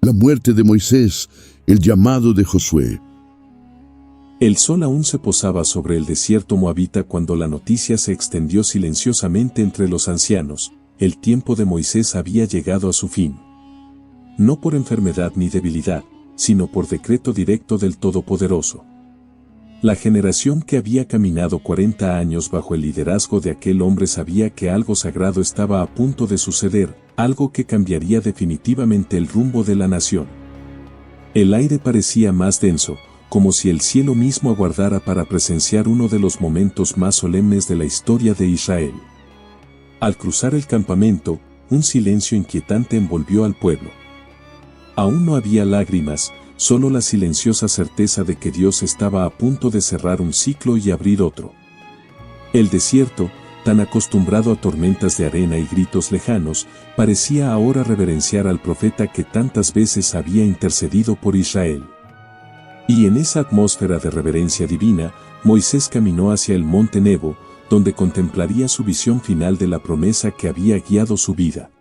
La muerte de Moisés, el llamado de Josué. El sol aún se posaba sobre el desierto moabita cuando la noticia se extendió silenciosamente entre los ancianos: el tiempo de Moisés había llegado a su fin. No por enfermedad ni debilidad, sino por decreto directo del Todopoderoso. La generación que había caminado 40 años bajo el liderazgo de aquel hombre sabía que algo sagrado estaba a punto de suceder, algo que cambiaría definitivamente el rumbo de la nación. El aire parecía más denso, como si el cielo mismo aguardara para presenciar uno de los momentos más solemnes de la historia de Israel. Al cruzar el campamento, un silencio inquietante envolvió al pueblo. Aún no había lágrimas, solo la silenciosa certeza de que Dios estaba a punto de cerrar un ciclo y abrir otro. El desierto, tan acostumbrado a tormentas de arena y gritos lejanos, parecía ahora reverenciar al profeta que tantas veces había intercedido por Israel. Y en esa atmósfera de reverencia divina, Moisés caminó hacia el monte Nebo, donde contemplaría su visión final de la promesa que había guiado su vida.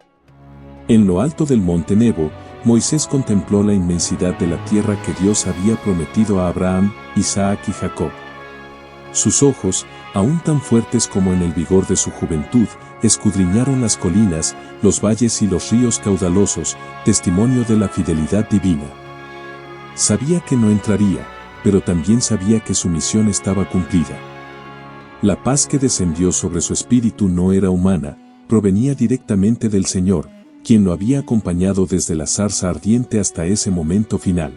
En lo alto del monte Nebo, Moisés contempló la inmensidad de la tierra que Dios había prometido a Abraham, Isaac y Jacob. Sus ojos, aún tan fuertes como en el vigor de su juventud, escudriñaron las colinas, los valles y los ríos caudalosos, testimonio de la fidelidad divina. Sabía que no entraría, pero también sabía que su misión estaba cumplida. La paz que descendió sobre su espíritu no era humana, provenía directamente del Señor, quien lo había acompañado desde la zarza ardiente hasta ese momento final.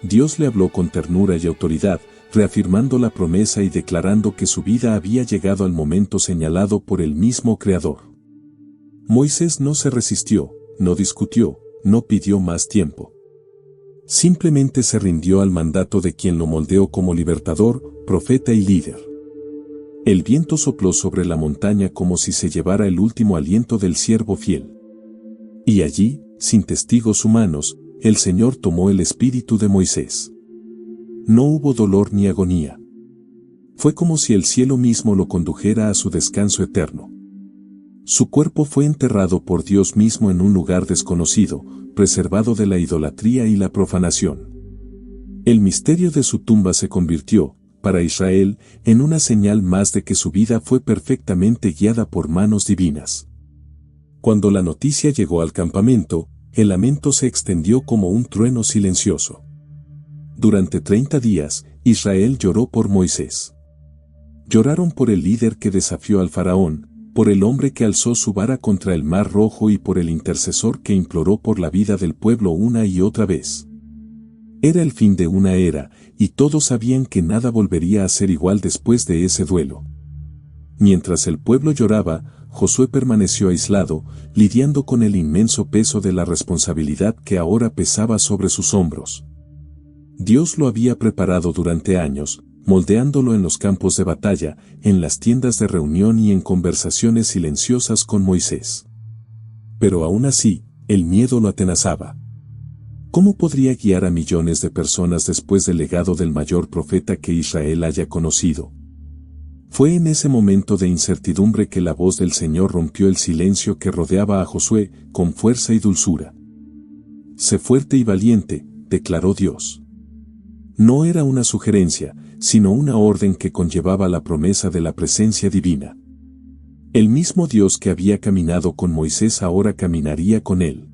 Dios le habló con ternura y autoridad, reafirmando la promesa y declarando que su vida había llegado al momento señalado por el mismo Creador. Moisés no se resistió, no discutió, no pidió más tiempo. Simplemente se rindió al mandato de quien lo moldeó como libertador, profeta y líder. El viento sopló sobre la montaña como si se llevara el último aliento del siervo fiel. Y allí, sin testigos humanos, el Señor tomó el espíritu de Moisés. No hubo dolor ni agonía. Fue como si el cielo mismo lo condujera a su descanso eterno. Su cuerpo fue enterrado por Dios mismo en un lugar desconocido, preservado de la idolatría y la profanación. El misterio de su tumba se convirtió, para Israel, en una señal más de que su vida fue perfectamente guiada por manos divinas. Cuando la noticia llegó al campamento, el lamento se extendió como un trueno silencioso. Durante 30 días, Israel lloró por Moisés. Lloraron por el líder que desafió al faraón, por el hombre que alzó su vara contra el mar rojo y por el intercesor que imploró por la vida del pueblo una y otra vez. Era el fin de una era, y todos sabían que nada volvería a ser igual después de ese duelo. Mientras el pueblo lloraba, Josué permaneció aislado, lidiando con el inmenso peso de la responsabilidad que ahora pesaba sobre sus hombros. Dios lo había preparado durante años, moldeándolo en los campos de batalla, en las tiendas de reunión y en conversaciones silenciosas con Moisés. Pero aún así, el miedo lo atenazaba. ¿Cómo podría guiar a millones de personas después del legado del mayor profeta que Israel haya conocido? Fue en ese momento de incertidumbre que la voz del Señor rompió el silencio que rodeaba a Josué, con fuerza y dulzura. «Sé fuerte y valiente», declaró Dios. No era una sugerencia, sino una orden que conllevaba la promesa de la presencia divina. El mismo Dios que había caminado con Moisés ahora caminaría con él.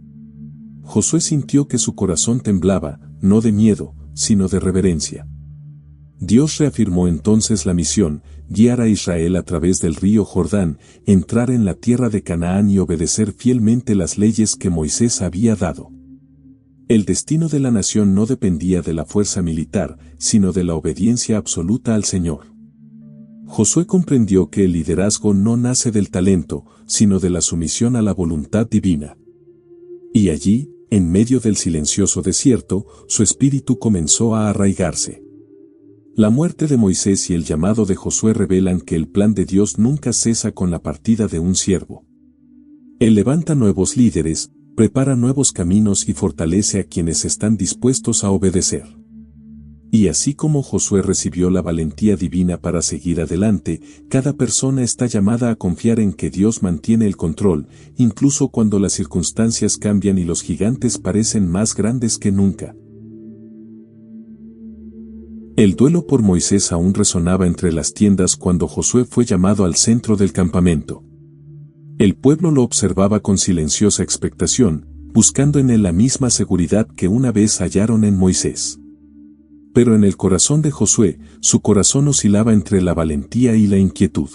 Josué sintió que su corazón temblaba, no de miedo, sino de reverencia. Dios reafirmó entonces la misión: guiar a Israel a través del río Jordán, entrar en la tierra de Canaán y obedecer fielmente las leyes que Moisés había dado. El destino de la nación no dependía de la fuerza militar, sino de la obediencia absoluta al Señor. Josué comprendió que el liderazgo no nace del talento, sino de la sumisión a la voluntad divina. Y allí, en medio del silencioso desierto, su espíritu comenzó a arraigarse. La muerte de Moisés y el llamado de Josué revelan que el plan de Dios nunca cesa con la partida de un siervo. Él levanta nuevos líderes, prepara nuevos caminos y fortalece a quienes están dispuestos a obedecer. Y así como Josué recibió la valentía divina para seguir adelante, cada persona está llamada a confiar en que Dios mantiene el control, incluso cuando las circunstancias cambian y los gigantes parecen más grandes que nunca. El duelo por Moisés aún resonaba entre las tiendas cuando Josué fue llamado al centro del campamento. El pueblo lo observaba con silenciosa expectación, buscando en él la misma seguridad que una vez hallaron en Moisés. Pero en el corazón de Josué, su corazón oscilaba entre la valentía y la inquietud.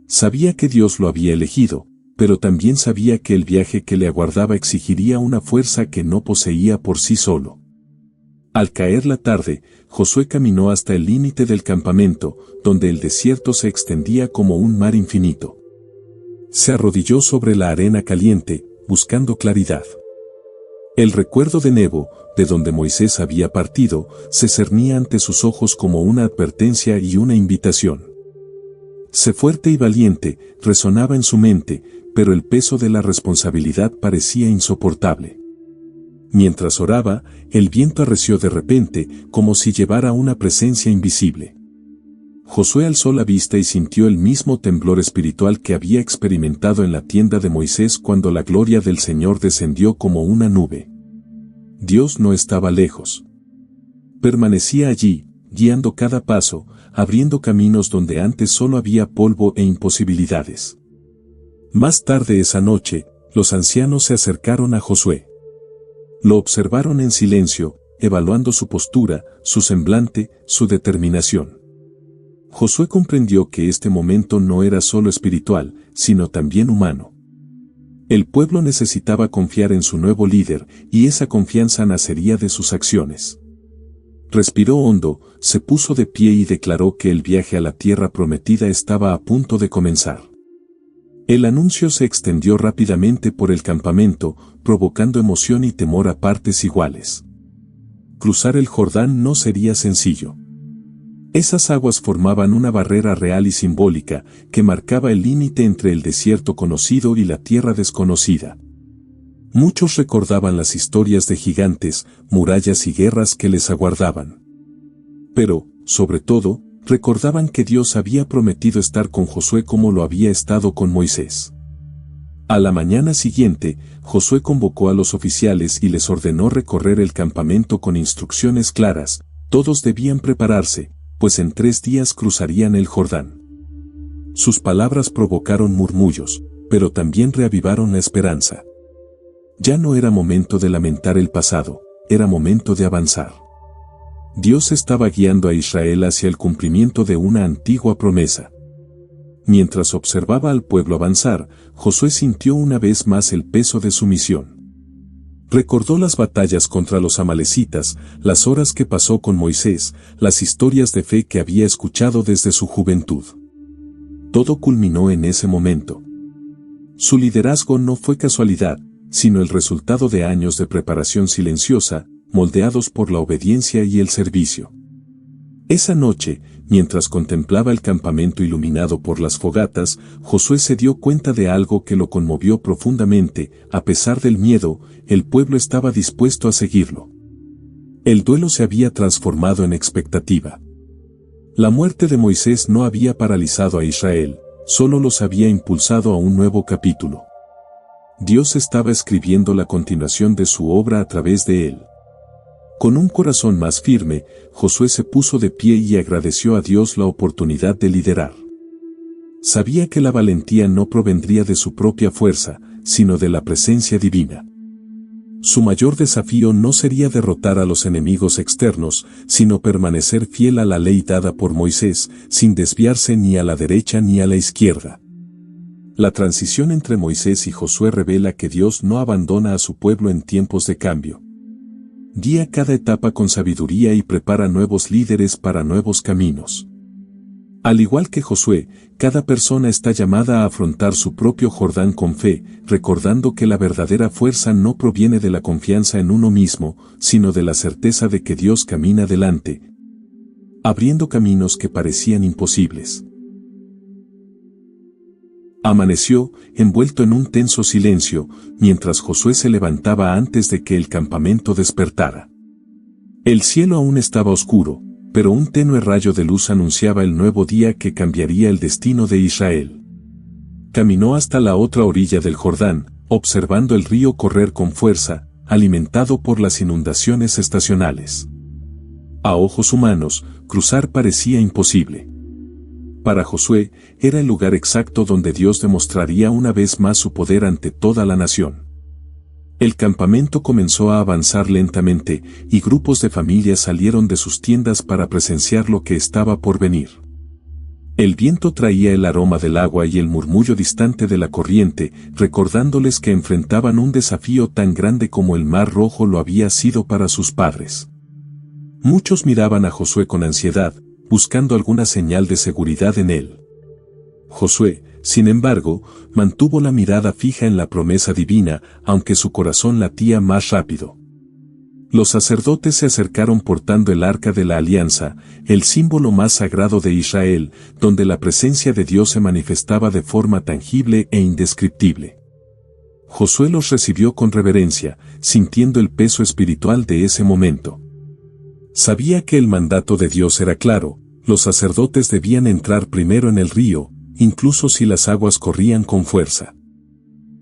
Sabía que Dios lo había elegido, pero también sabía que el viaje que le aguardaba exigiría una fuerza que no poseía por sí solo. Al caer la tarde, Josué caminó hasta el límite del campamento, donde el desierto se extendía como un mar infinito. Se arrodilló sobre la arena caliente, buscando claridad. El recuerdo de Nebo, de donde Moisés había partido, se cernía ante sus ojos como una advertencia y una invitación. Sé fuerte y valiente, resonaba en su mente, pero el peso de la responsabilidad parecía insoportable. Mientras oraba, el viento arreció de repente, como si llevara una presencia invisible. Josué alzó la vista y sintió el mismo temblor espiritual que había experimentado en la tienda de Moisés cuando la gloria del Señor descendió como una nube. Dios no estaba lejos. Permanecía allí, guiando cada paso, abriendo caminos donde antes solo había polvo e imposibilidades. Más tarde esa noche, los ancianos se acercaron a Josué. Lo observaron en silencio, evaluando su postura, su semblante, su determinación. Josué comprendió que este momento no era solo espiritual, sino también humano. El pueblo necesitaba confiar en su nuevo líder, y esa confianza nacería de sus acciones. Respiró hondo, se puso de pie y declaró que el viaje a la tierra prometida estaba a punto de comenzar. El anuncio se extendió rápidamente por el campamento, provocando emoción y temor a partes iguales. Cruzar el Jordán no sería sencillo. Esas aguas formaban una barrera real y simbólica que marcaba el límite entre el desierto conocido y la tierra desconocida. Muchos recordaban las historias de gigantes, murallas y guerras que les aguardaban. Pero, sobre todo, recordaban que Dios había prometido estar con Josué como lo había estado con Moisés. A la mañana siguiente, Josué convocó a los oficiales y les ordenó recorrer el campamento con instrucciones claras. Todos debían prepararse, pues en 3 días cruzarían el Jordán. Sus palabras provocaron murmullos, pero también reavivaron la esperanza. Ya no era momento de lamentar el pasado, era momento de avanzar. Dios estaba guiando a Israel hacia el cumplimiento de una antigua promesa. Mientras observaba al pueblo avanzar, Josué sintió una vez más el peso de su misión. Recordó las batallas contra los amalecitas, las horas que pasó con Moisés, las historias de fe que había escuchado desde su juventud. Todo culminó en ese momento. Su liderazgo no fue casualidad, sino el resultado de años de preparación silenciosa, moldeados por la obediencia y el servicio. Esa noche, mientras contemplaba el campamento iluminado por las fogatas, Josué se dio cuenta de algo que lo conmovió profundamente. A pesar del miedo, el pueblo estaba dispuesto a seguirlo. El duelo se había transformado en expectativa. La muerte de Moisés no había paralizado a Israel, solo los había impulsado a un nuevo capítulo. Dios estaba escribiendo la continuación de su obra a través de él. Con un corazón más firme, Josué se puso de pie y agradeció a Dios la oportunidad de liderar. Sabía que la valentía no provendría de su propia fuerza, sino de la presencia divina. Su mayor desafío no sería derrotar a los enemigos externos, sino permanecer fiel a la ley dada por Moisés, sin desviarse ni a la derecha ni a la izquierda. La transición entre Moisés y Josué revela que Dios no abandona a su pueblo en tiempos de cambio. Guía cada etapa con sabiduría y prepara nuevos líderes para nuevos caminos. Al igual que Josué, cada persona está llamada a afrontar su propio Jordán con fe, recordando que la verdadera fuerza no proviene de la confianza en uno mismo, sino de la certeza de que Dios camina delante, abriendo caminos que parecían imposibles. Amaneció, envuelto en un tenso silencio, mientras Josué se levantaba antes de que el campamento despertara. El cielo aún estaba oscuro, pero un tenue rayo de luz anunciaba el nuevo día que cambiaría el destino de Israel. Caminó hasta la otra orilla del Jordán, observando el río correr con fuerza, alimentado por las inundaciones estacionales. A ojos humanos, cruzar parecía imposible. Para Josué, era el lugar exacto donde Dios demostraría una vez más su poder ante toda la nación. El campamento comenzó a avanzar lentamente, y grupos de familias salieron de sus tiendas para presenciar lo que estaba por venir. El viento traía el aroma del agua y el murmullo distante de la corriente, recordándoles que enfrentaban un desafío tan grande como el Mar Rojo lo había sido para sus padres. Muchos miraban a Josué con ansiedad, buscando alguna señal de seguridad en él. Josué, sin embargo, mantuvo la mirada fija en la promesa divina, aunque su corazón latía más rápido. Los sacerdotes se acercaron portando el Arca de la Alianza, el símbolo más sagrado de Israel, donde la presencia de Dios se manifestaba de forma tangible e indescriptible. Josué los recibió con reverencia, sintiendo el peso espiritual de ese momento. Sabía que el mandato de Dios era claro: los sacerdotes debían entrar primero en el río, incluso si las aguas corrían con fuerza.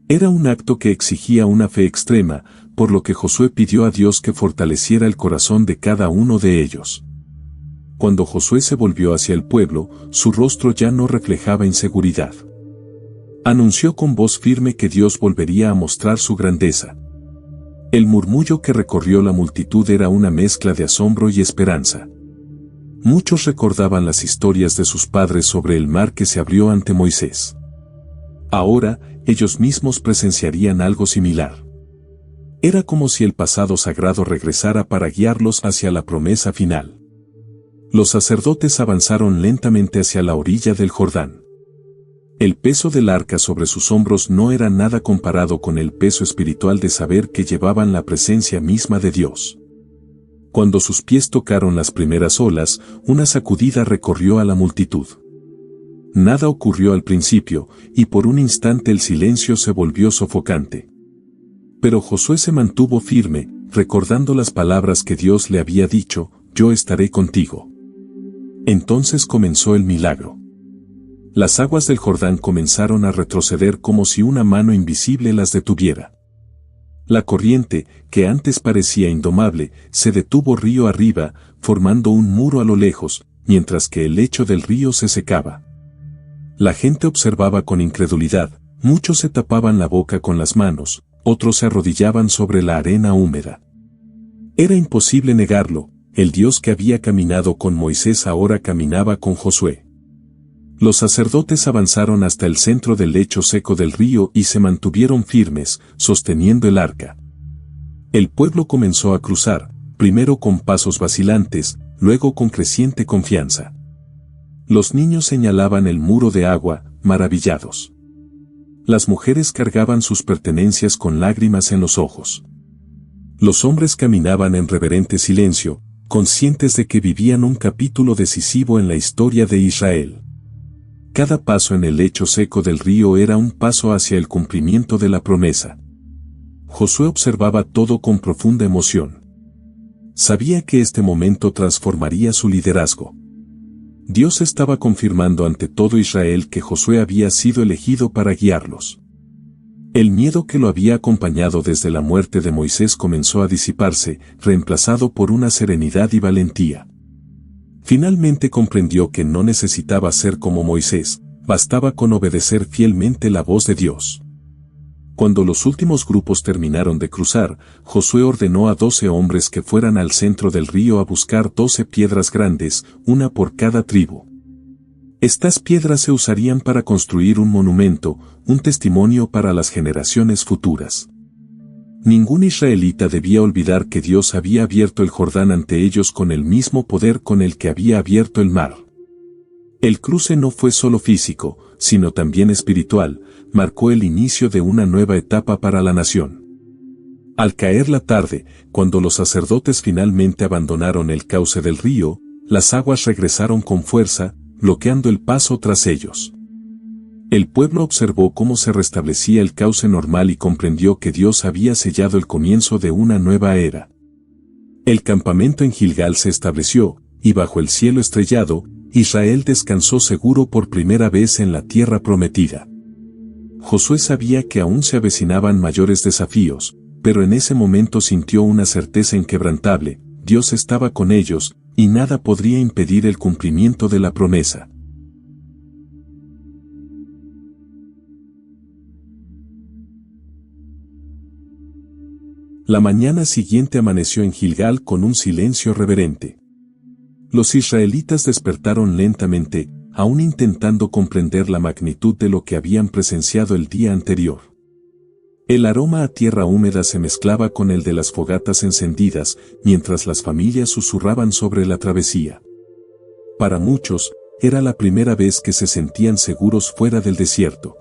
Era un acto que exigía una fe extrema, por lo que Josué pidió a Dios que fortaleciera el corazón de cada uno de ellos. Cuando Josué se volvió hacia el pueblo, su rostro ya no reflejaba inseguridad. Anunció con voz firme que Dios volvería a mostrar su grandeza. El murmullo que recorrió la multitud era una mezcla de asombro y esperanza. Muchos recordaban las historias de sus padres sobre el mar que se abrió ante Moisés. Ahora, ellos mismos presenciarían algo similar. Era como si el pasado sagrado regresara para guiarlos hacia la promesa final. Los sacerdotes avanzaron lentamente hacia la orilla del Jordán. El peso del arca sobre sus hombros no era nada comparado con el peso espiritual de saber que llevaban la presencia misma de Dios. Cuando sus pies tocaron las primeras olas, una sacudida recorrió a la multitud. Nada ocurrió al principio, y por un instante el silencio se volvió sofocante. Pero Josué se mantuvo firme, recordando las palabras que Dios le había dicho: «Yo estaré contigo». Entonces comenzó el milagro. Las aguas del Jordán comenzaron a retroceder como si una mano invisible las detuviera. La corriente, que antes parecía indomable, se detuvo río arriba, formando un muro a lo lejos, mientras que el lecho del río se secaba. La gente observaba con incredulidad, muchos se tapaban la boca con las manos, otros se arrodillaban sobre la arena húmeda. Era imposible negarlo: el Dios que había caminado con Moisés ahora caminaba con Josué. Los sacerdotes avanzaron hasta el centro del lecho seco del río y se mantuvieron firmes, sosteniendo el arca. El pueblo comenzó a cruzar, primero con pasos vacilantes, luego con creciente confianza. Los niños señalaban el muro de agua, maravillados. Las mujeres cargaban sus pertenencias con lágrimas en los ojos. Los hombres caminaban en reverente silencio, conscientes de que vivían un capítulo decisivo en la historia de Israel. Cada paso en el lecho seco del río era un paso hacia el cumplimiento de la promesa. Josué observaba todo con profunda emoción. Sabía que este momento transformaría su liderazgo. Dios estaba confirmando ante todo Israel que Josué había sido elegido para guiarlos. El miedo que lo había acompañado desde la muerte de Moisés comenzó a disiparse, reemplazado por una serenidad y valentía. Finalmente comprendió que no necesitaba ser como Moisés, bastaba con obedecer fielmente la voz de Dios. Cuando los últimos grupos terminaron de cruzar, Josué ordenó a 12 hombres que fueran al centro del río a buscar 12 piedras grandes, una por cada tribu. Estas piedras se usarían para construir un monumento, un testimonio para las generaciones futuras. Ningún israelita debía olvidar que Dios había abierto el Jordán ante ellos con el mismo poder con el que había abierto el mar. El cruce no fue solo físico, sino también espiritual, marcó el inicio de una nueva etapa para la nación. Al caer la tarde, cuando los sacerdotes finalmente abandonaron el cauce del río, las aguas regresaron con fuerza, bloqueando el paso tras ellos. El pueblo observó cómo se restablecía el cauce normal y comprendió que Dios había sellado el comienzo de una nueva era. El campamento en Gilgal se estableció, y bajo el cielo estrellado, Israel descansó seguro por primera vez en la tierra prometida. Josué sabía que aún se avecinaban mayores desafíos, pero en ese momento sintió una certeza inquebrantable: Dios estaba con ellos, y nada podría impedir el cumplimiento de la promesa. La mañana siguiente amaneció en Gilgal con un silencio reverente. Los israelitas despertaron lentamente, aún intentando comprender la magnitud de lo que habían presenciado el día anterior. El aroma a tierra húmeda se mezclaba con el de las fogatas encendidas, mientras las familias susurraban sobre la travesía. Para muchos, era la primera vez que se sentían seguros fuera del desierto.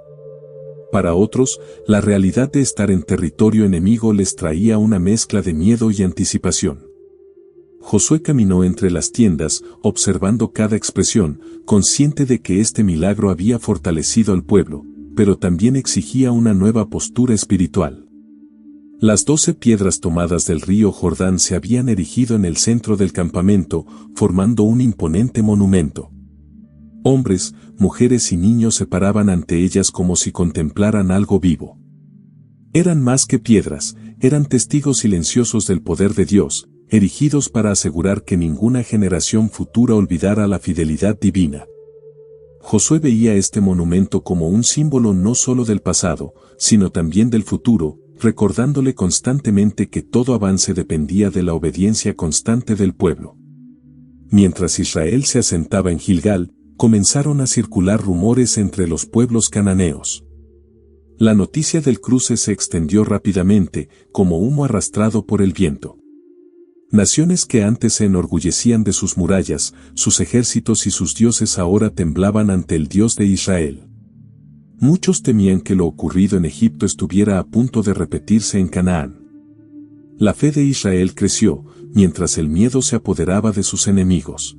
Para otros, la realidad de estar en territorio enemigo les traía una mezcla de miedo y anticipación. Josué caminó entre las tiendas, observando cada expresión, consciente de que este milagro había fortalecido al pueblo, pero también exigía una nueva postura espiritual. Las 12 piedras tomadas del río Jordán se habían erigido en el centro del campamento, formando un imponente monumento. Hombres, mujeres y niños se paraban ante ellas como si contemplaran algo vivo. Eran más que piedras, eran testigos silenciosos del poder de Dios, erigidos para asegurar que ninguna generación futura olvidara la fidelidad divina. Josué veía este monumento como un símbolo no solo del pasado, sino también del futuro, recordándole constantemente que todo avance dependía de la obediencia constante del pueblo. Mientras Israel se asentaba en Gilgal, comenzaron a circular rumores entre los pueblos cananeos. La noticia del cruce se extendió rápidamente, como humo arrastrado por el viento. Naciones que antes se enorgullecían de sus murallas, sus ejércitos y sus dioses ahora temblaban ante el Dios de Israel. Muchos temían que lo ocurrido en Egipto estuviera a punto de repetirse en Canaán. La fe de Israel creció, mientras el miedo se apoderaba de sus enemigos.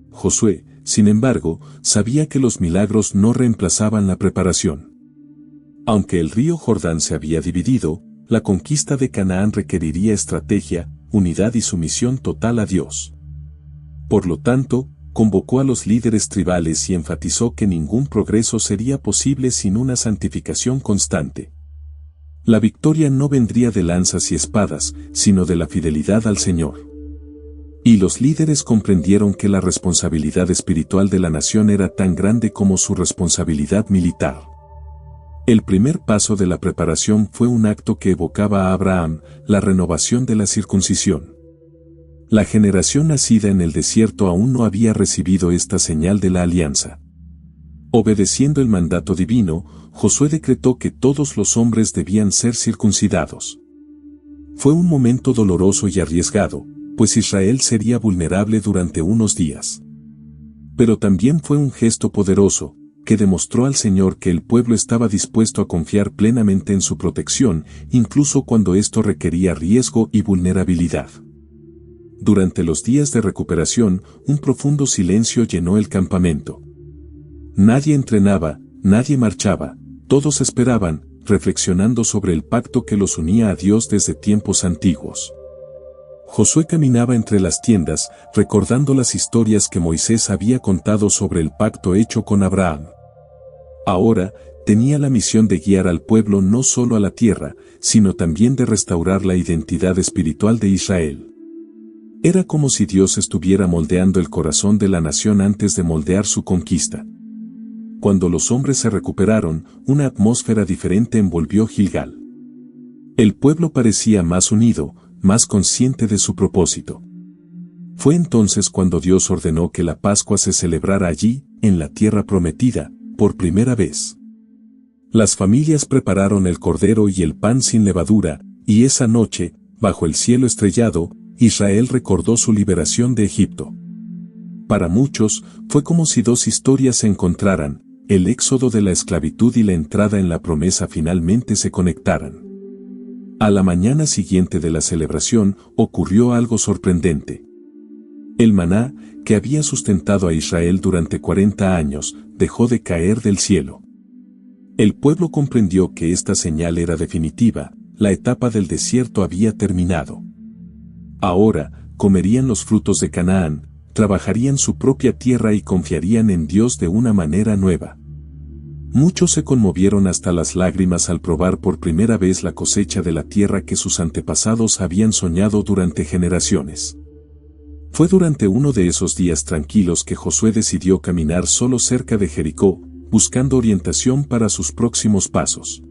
Josué, sin embargo, sabía que los milagros no reemplazaban la preparación. Aunque el río Jordán se había dividido, la conquista de Canaán requeriría estrategia, unidad y sumisión total a Dios. Por lo tanto, convocó a los líderes tribales y enfatizó que ningún progreso sería posible sin una santificación constante. La victoria no vendría de lanzas y espadas, sino de la fidelidad al Señor. Y los líderes comprendieron que la responsabilidad espiritual de la nación era tan grande como su responsabilidad militar. El primer paso de la preparación fue un acto que evocaba a Abraham, la renovación de la circuncisión. La generación nacida en el desierto aún no había recibido esta señal de la alianza. Obedeciendo el mandato divino, Josué decretó que todos los hombres debían ser circuncidados. Fue un momento doloroso y arriesgado, pues Israel sería vulnerable durante unos días. Pero también fue un gesto poderoso, que demostró al Señor que el pueblo estaba dispuesto a confiar plenamente en su protección, incluso cuando esto requería riesgo y vulnerabilidad. Durante los días de recuperación, un profundo silencio llenó el campamento. Nadie entrenaba, nadie marchaba, todos esperaban, reflexionando sobre el pacto que los unía a Dios desde tiempos antiguos. Josué caminaba entre las tiendas, recordando las historias que Moisés había contado sobre el pacto hecho con Abraham. Ahora, tenía la misión de guiar al pueblo no solo a la tierra, sino también de restaurar la identidad espiritual de Israel. Era como si Dios estuviera moldeando el corazón de la nación antes de moldear su conquista. Cuando los hombres se recuperaron, una atmósfera diferente envolvió Gilgal. El pueblo parecía más unido, más consciente de su propósito. Fue entonces cuando Dios ordenó que la Pascua se celebrara allí, en la tierra prometida, por primera vez. Las familias prepararon el cordero y el pan sin levadura, y esa noche, bajo el cielo estrellado, Israel recordó su liberación de Egipto. Para muchos, fue como si dos historias se encontraran, el éxodo de la esclavitud y la entrada en la promesa finalmente se conectaran. A la mañana siguiente de la celebración, ocurrió algo sorprendente. El maná, que había sustentado a Israel durante 40 años, dejó de caer del cielo. El pueblo comprendió que esta señal era definitiva, la etapa del desierto había terminado. Ahora, comerían los frutos de Canaán, trabajarían su propia tierra y confiarían en Dios de una manera nueva. Muchos se conmovieron hasta las lágrimas al probar por primera vez la cosecha de la tierra que sus antepasados habían soñado durante generaciones. Fue durante uno de esos días tranquilos que Josué decidió caminar solo cerca de Jericó, buscando orientación para sus próximos pasos.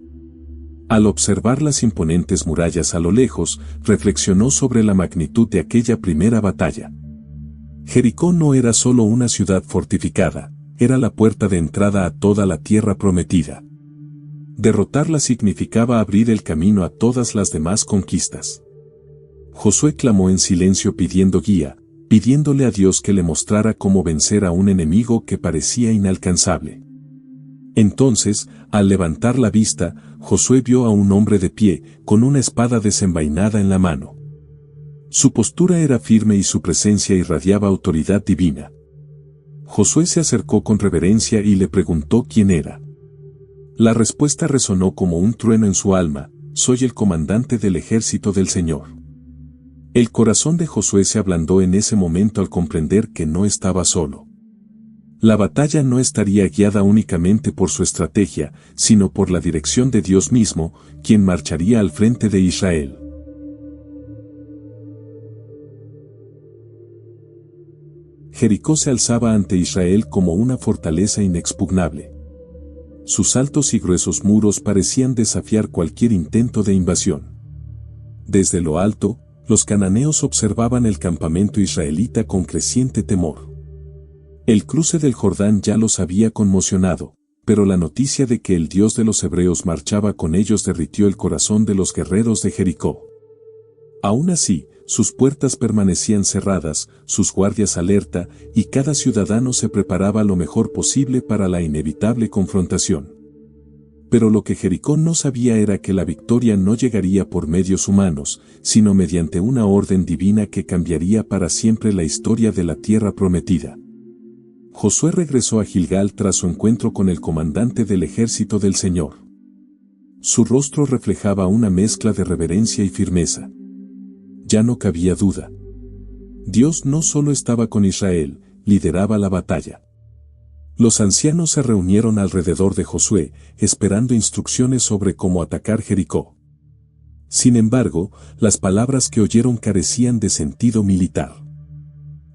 Al observar las imponentes murallas a lo lejos, reflexionó sobre la magnitud de aquella primera batalla. Jericó no era solo una ciudad fortificada, era la puerta de entrada a toda la tierra prometida. Derrotarla significaba abrir el camino a todas las demás conquistas. Josué clamó en silencio pidiendo guía, pidiéndole a Dios que le mostrara cómo vencer a un enemigo que parecía inalcanzable. Entonces, al levantar la vista, Josué vio a un hombre de pie, con una espada desenvainada en la mano. Su postura era firme y su presencia irradiaba autoridad divina. Josué se acercó con reverencia y le preguntó quién era. La respuesta resonó como un trueno en su alma: soy el comandante del ejército del Señor. El corazón de Josué se ablandó en ese momento al comprender que no estaba solo. La batalla no estaría guiada únicamente por su estrategia, sino por la dirección de Dios mismo, quien marcharía al frente de Israel. Jericó se alzaba ante Israel como una fortaleza inexpugnable. Sus altos y gruesos muros parecían desafiar cualquier intento de invasión. Desde lo alto, los cananeos observaban el campamento israelita con creciente temor. El cruce del Jordán ya los había conmocionado, pero la noticia de que el Dios de los hebreos marchaba con ellos derritió el corazón de los guerreros de Jericó. Aún así, sus puertas permanecían cerradas, sus guardias alerta, y cada ciudadano se preparaba lo mejor posible para la inevitable confrontación. Pero lo que Jericó no sabía era que la victoria no llegaría por medios humanos, sino mediante una orden divina que cambiaría para siempre la historia de la tierra prometida. Josué regresó a Gilgal tras su encuentro con el comandante del ejército del Señor. Su rostro reflejaba una mezcla de reverencia y firmeza. Ya no cabía duda. Dios no solo estaba con Israel, lideraba la batalla. Los ancianos se reunieron alrededor de Josué, esperando instrucciones sobre cómo atacar Jericó. Sin embargo, las palabras que oyeron carecían de sentido militar.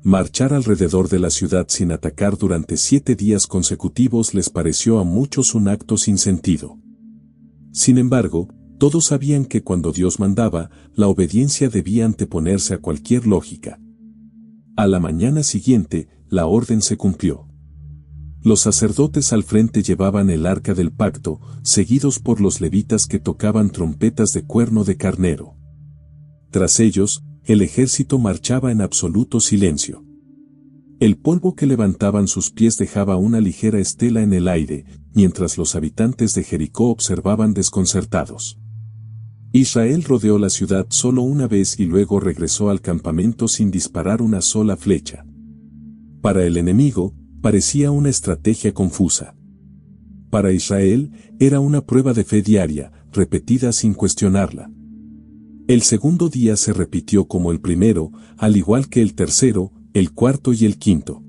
Marchar alrededor de la ciudad sin atacar durante 7 días consecutivos les pareció a muchos un acto sin sentido. Sin embargo, todos sabían que cuando Dios mandaba, la obediencia debía anteponerse a cualquier lógica. A la mañana siguiente, la orden se cumplió. Los sacerdotes al frente llevaban el arca del pacto, seguidos por los levitas que tocaban trompetas de cuerno de carnero. Tras ellos, el ejército marchaba en absoluto silencio. El polvo que levantaban sus pies dejaba una ligera estela en el aire, mientras los habitantes de Jericó observaban desconcertados. Israel rodeó la ciudad solo una vez y luego regresó al campamento sin disparar una sola flecha. Para el enemigo, parecía una estrategia confusa. Para Israel, era una prueba de fe diaria, repetida sin cuestionarla. El segundo día se repitió como el primero, al igual que el tercero, el cuarto y el quinto.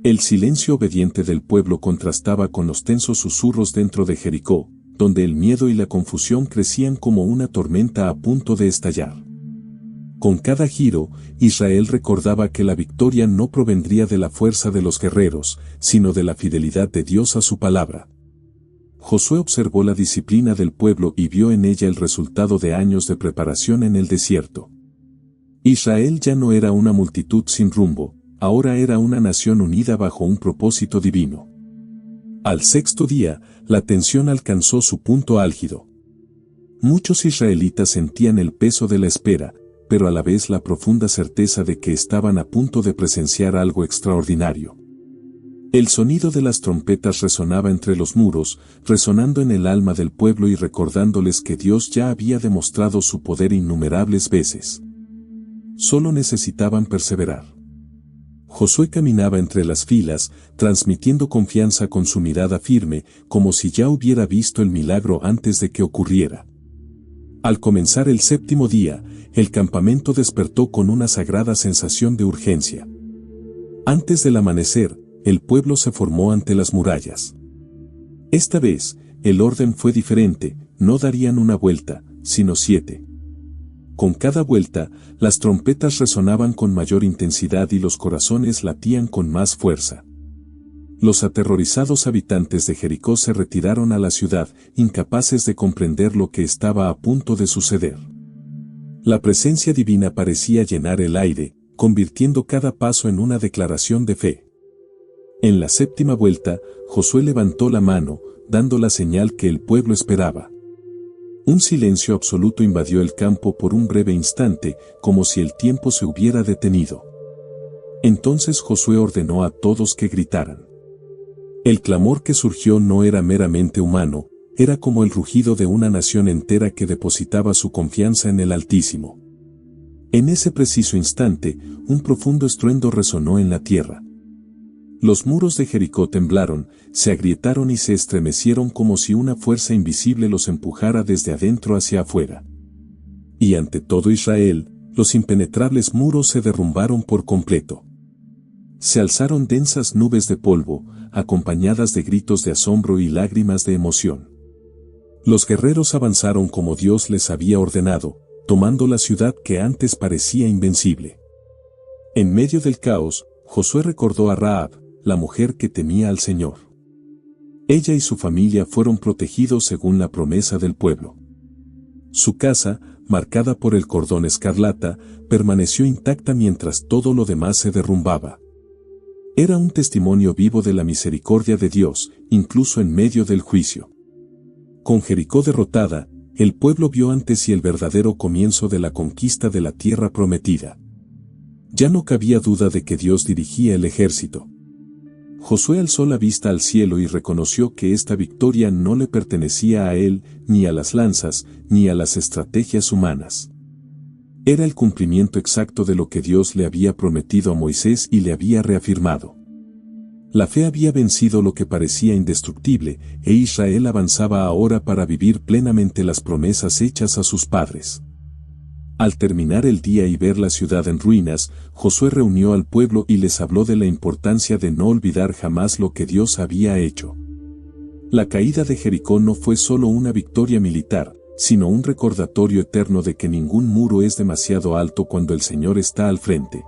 El silencio obediente del pueblo contrastaba con los tensos susurros dentro de Jericó, donde el miedo y la confusión crecían como una tormenta a punto de estallar. Con cada giro, Israel recordaba que la victoria no provendría de la fuerza de los guerreros, sino de la fidelidad de Dios a su palabra. Josué observó la disciplina del pueblo y vio en ella el resultado de años de preparación en el desierto. Israel ya no era una multitud sin rumbo, ahora era una nación unida bajo un propósito divino. Al sexto día, la tensión alcanzó su punto álgido. Muchos israelitas sentían el peso de la espera, pero a la vez la profunda certeza de que estaban a punto de presenciar algo extraordinario. El sonido de las trompetas resonaba entre los muros, resonando en el alma del pueblo y recordándoles que Dios ya había demostrado su poder innumerables veces. Solo necesitaban perseverar. Josué caminaba entre las filas, transmitiendo confianza con su mirada firme, como si ya hubiera visto el milagro antes de que ocurriera. Al comenzar el séptimo día, el campamento despertó con una sagrada sensación de urgencia. Antes del amanecer, el pueblo se formó ante las murallas. Esta vez, el orden fue diferente, no darían una vuelta, sino 7. Con cada vuelta, las trompetas resonaban con mayor intensidad y los corazones latían con más fuerza. Los aterrorizados habitantes de Jericó se retiraron a la ciudad, incapaces de comprender lo que estaba a punto de suceder. La presencia divina parecía llenar el aire, convirtiendo cada paso en una declaración de fe. En la séptima vuelta, Josué levantó la mano, dando la señal que el pueblo esperaba. Un silencio absoluto invadió el campo por un breve instante, como si el tiempo se hubiera detenido. Entonces Josué ordenó a todos que gritaran. El clamor que surgió no era meramente humano, era como el rugido de una nación entera que depositaba su confianza en el Altísimo. En ese preciso instante, un profundo estruendo resonó en la tierra. Los muros de Jericó temblaron, se agrietaron y se estremecieron como si una fuerza invisible los empujara desde adentro hacia afuera. Y ante todo Israel, los impenetrables muros se derrumbaron por completo. Se alzaron densas nubes de polvo, acompañadas de gritos de asombro y lágrimas de emoción. Los guerreros avanzaron como Dios les había ordenado, tomando la ciudad que antes parecía invencible. En medio del caos, Josué recordó a Rahab, la mujer que temía al Señor. Ella y su familia fueron protegidos según la promesa del pueblo. Su casa, marcada por el cordón escarlata, permaneció intacta mientras todo lo demás se derrumbaba. Era un testimonio vivo de la misericordia de Dios, incluso en medio del juicio. Con Jericó derrotada, el pueblo vio ante sí el verdadero comienzo de la conquista de la tierra prometida. Ya no cabía duda de que Dios dirigía el ejército. Josué alzó la vista al cielo y reconoció que esta victoria no le pertenecía a él, ni a las lanzas, ni a las estrategias humanas. Era el cumplimiento exacto de lo que Dios le había prometido a Moisés y le había reafirmado. La fe había vencido lo que parecía indestructible, e Israel avanzaba ahora para vivir plenamente las promesas hechas a sus padres. Al terminar el día y ver la ciudad en ruinas, Josué reunió al pueblo y les habló de la importancia de no olvidar jamás lo que Dios había hecho. La caída de Jericó no fue solo una victoria militar, sino un recordatorio eterno de que ningún muro es demasiado alto cuando el Señor está al frente.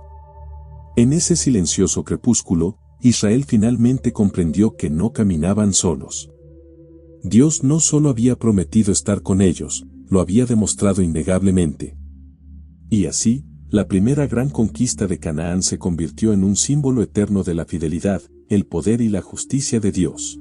En ese silencioso crepúsculo, Israel finalmente comprendió que no caminaban solos. Dios no solo había prometido estar con ellos, lo había demostrado innegablemente. Y así, la primera gran conquista de Canaán se convirtió en un símbolo eterno de la fidelidad, el poder y la justicia de Dios.